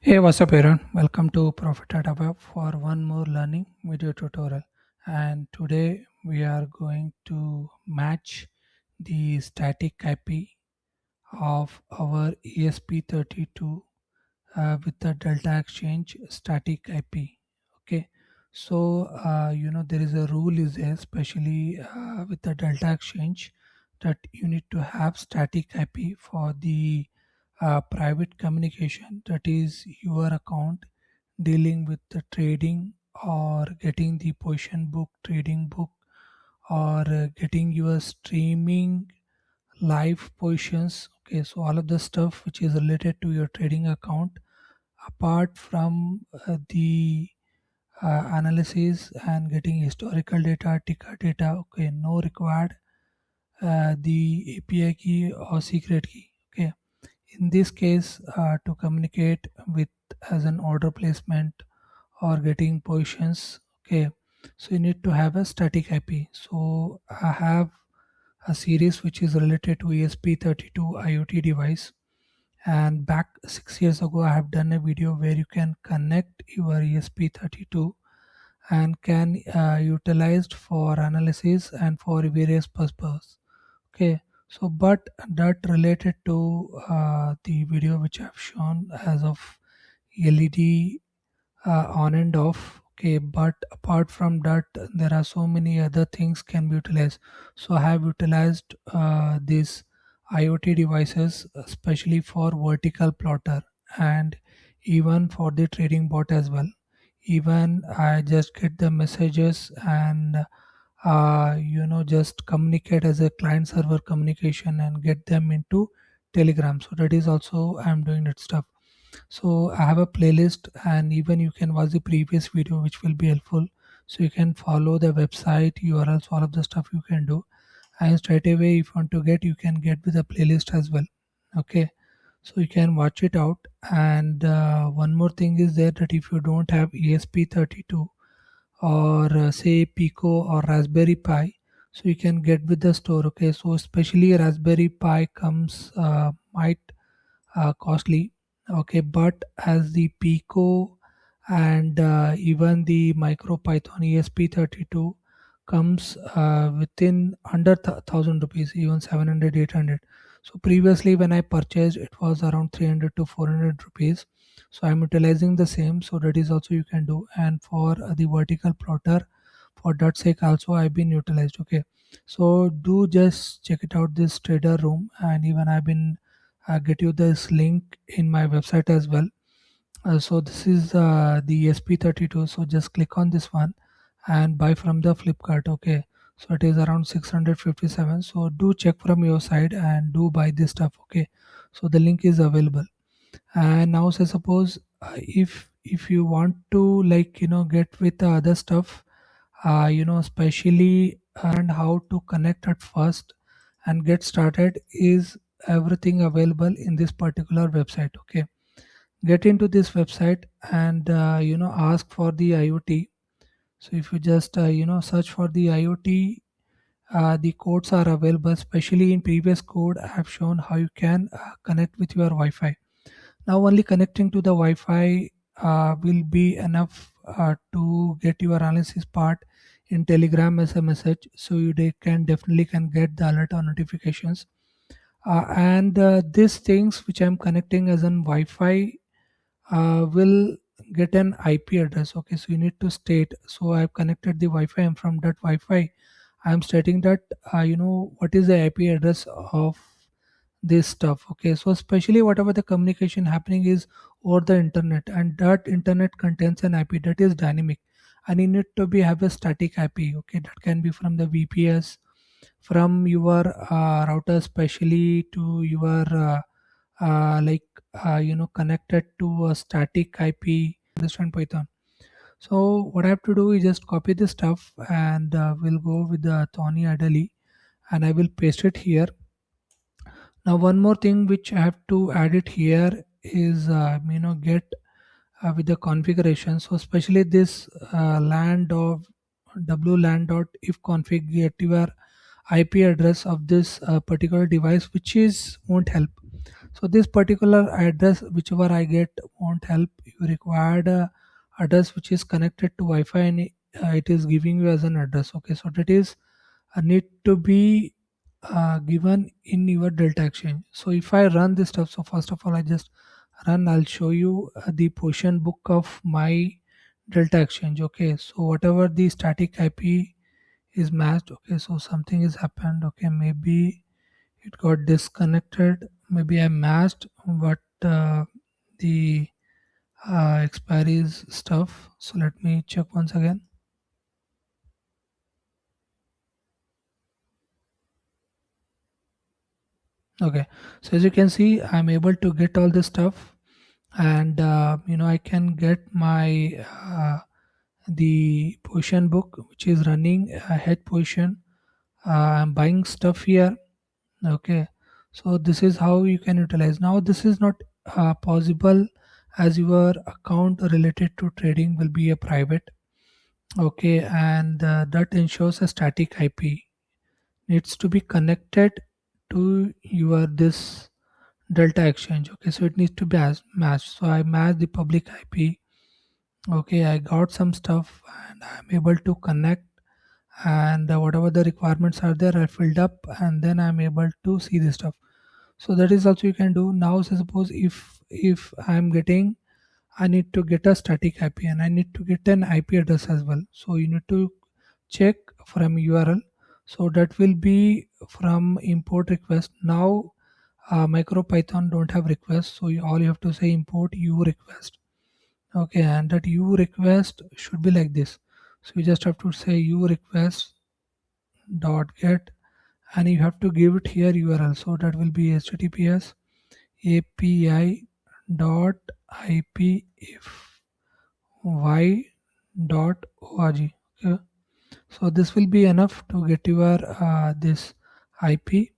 Hey, what's up, Aaron? Welcome to Profit at Above for one more learning video tutorial. And today we are going to match the static IP of our ESP32 with the Delta Exchange static IP. Okay, so there is a rule is there, especially with the Delta Exchange, that you need to have static IP for the private communication, that is your account dealing with the trading or getting the position book, trading book, or getting your streaming live positions. Okay, so all of the stuff which is related to your trading account, apart from the analysis and getting historical data, ticker data. Okay, no required the API key or secret key. Okay, in this case, to communicate with as an order placement or getting positions. Okay, so you need to have a static IP. So I have a series which is related to ESP32 IoT device, and back 6 years ago I have done a video where you can connect your ESP32 and can utilized for analysis and for various purposes. Okay, so but that related to the video which I have shown as of LED on and off. Okay, but apart from that there are so many other things can be utilized. So I have utilized these IoT devices especially for vertical plotter and even for the trading bot as well. Even I just get the messages and just communicate as a client server communication and get them into Telegram. So that is also I'm doing that stuff. So I have a playlist, and even you can watch the previous video which will be helpful. So you can follow the website URLs, all of the stuff you can do, and straight away if you want to get, you can get with the playlist as well. Okay, so you can watch it out. And one more thing is there, that if you don't have ESP32 or say Pico or Raspberry Pi, so you can get with the store. Okay, so especially Raspberry Pi comes might costly. Okay, but as the Pico and even the MicroPython ESP32 comes within under 1000 rupees, even 700, 800. So previously when I purchased, it was around 300 to 400 rupees. So I'm utilizing the same, so that is also you can do. And for the vertical plotter, for that sake also I've been utilized. Okay, so do just check it out, this trader room, and even I've been get you this link in my website as well. So this is the SP32. So just click on this one and buy from the Flipkart. Okay, so it is around 657. So do check from your side and do buy this stuff. Okay, so the link is available. And now say suppose if you want to, like, get with the other stuff, especially and how to connect at first and get started, is everything available in this particular website. Okay, get into this website and ask for the IoT. So if you just search for the IoT, the codes are available. Especially in previous code I have shown how you can connect with your Wi-Fi. Now only connecting to the Wi-Fi will be enough to get your analysis part in Telegram as a message. So can definitely can get the alert or notifications. And these things which I'm connecting as an Wi-Fi will get an IP address. Okay, so you need to state. So I've connected the Wi-Fi, and from that Wi-Fi I'm stating that what is the IP address of this stuff. Okay, so especially whatever the communication happening is over the internet, and that internet contains an IP that is dynamic, and you need to be have a static IP. Okay, that can be from the VPS, from your router, especially to your like connected to a static IP. Understand Python? So what I have to do is just copy this stuff, and we'll go with the Tony Adeli, and I will paste it here. Now one more thing which I have to add it here is get with the configuration. So especially this land of wlan dot if config, get your IP address of this particular device, which is won't help. So this particular address whichever I get won't help. You required address which is connected to Wi-Fi, and it is giving you as an address. Okay, so that is need to be given in your Delta Exchange. So if I run this stuff, so first of all I just run, I'll show you the position book of my Delta Exchange. Okay, so whatever the static IP is matched. Okay, so something has happened. Okay, maybe it got disconnected, maybe I matched, but the expiries stuff. So let me check once again. Okay, so as you can see, I'm able to get all this stuff, and I can get my the position book which is running head position. I'm buying stuff here. Okay, so this is how you can utilize. Now this is not possible as your account related to trading will be a private. Okay, and that ensures a static IP needs to be connected to your this Delta Exchange. Okay, so it needs to be as matched. So I match the public IP. Okay, I got some stuff and I'm able to connect, and whatever the requirements are there I filled up, and then I'm able to see this stuff. So that is also you can do. Now so suppose if I'm getting, I need to get a static IP and I need to get an IP address as well. So you need to check from URL. So that will be from import request. Now MicroPython don't have request, so all you have to say import u request. Okay, and that u request should be like this. So you just have to say u request dot get, and you have to give it here URL. So that will be https api dot ip if y dot org. Okay, so this will be enough to get your this IP,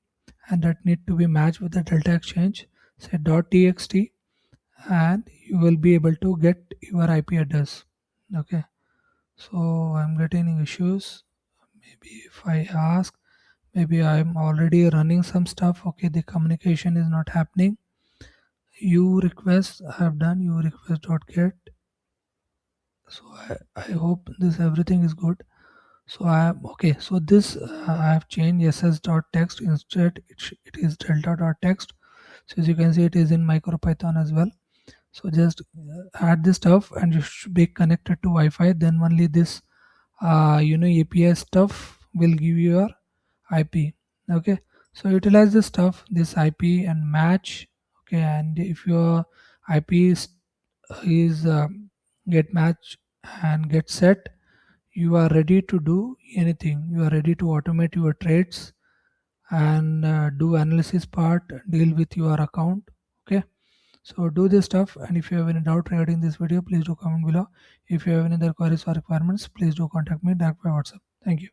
and that need to be matched with the Delta Exchange. Say .txt, and you will be able to get your IP address. Okay, so I'm getting issues. Maybe if I ask, maybe I'm already running some stuff. Okay, the communication is not happening. U request I have done, u request dot get. So I hope this everything is good. So I am okay. So this I have changed ss.text, instead it is delta.text. So as you can see, it is in MicroPython as well. So just add this stuff and you should be connected to Wi-Fi. Then only this API stuff will give you your IP. Okay, so utilize this stuff, this IP, and match. Okay, and if your IP is get matched and get set, you are ready to do anything. You are ready to automate your trades and do analysis part, deal with your account. Okay, so do this stuff, and if you have any doubt regarding this video, please do comment below. If you have any other queries or requirements, please do contact me direct by WhatsApp. Thank you.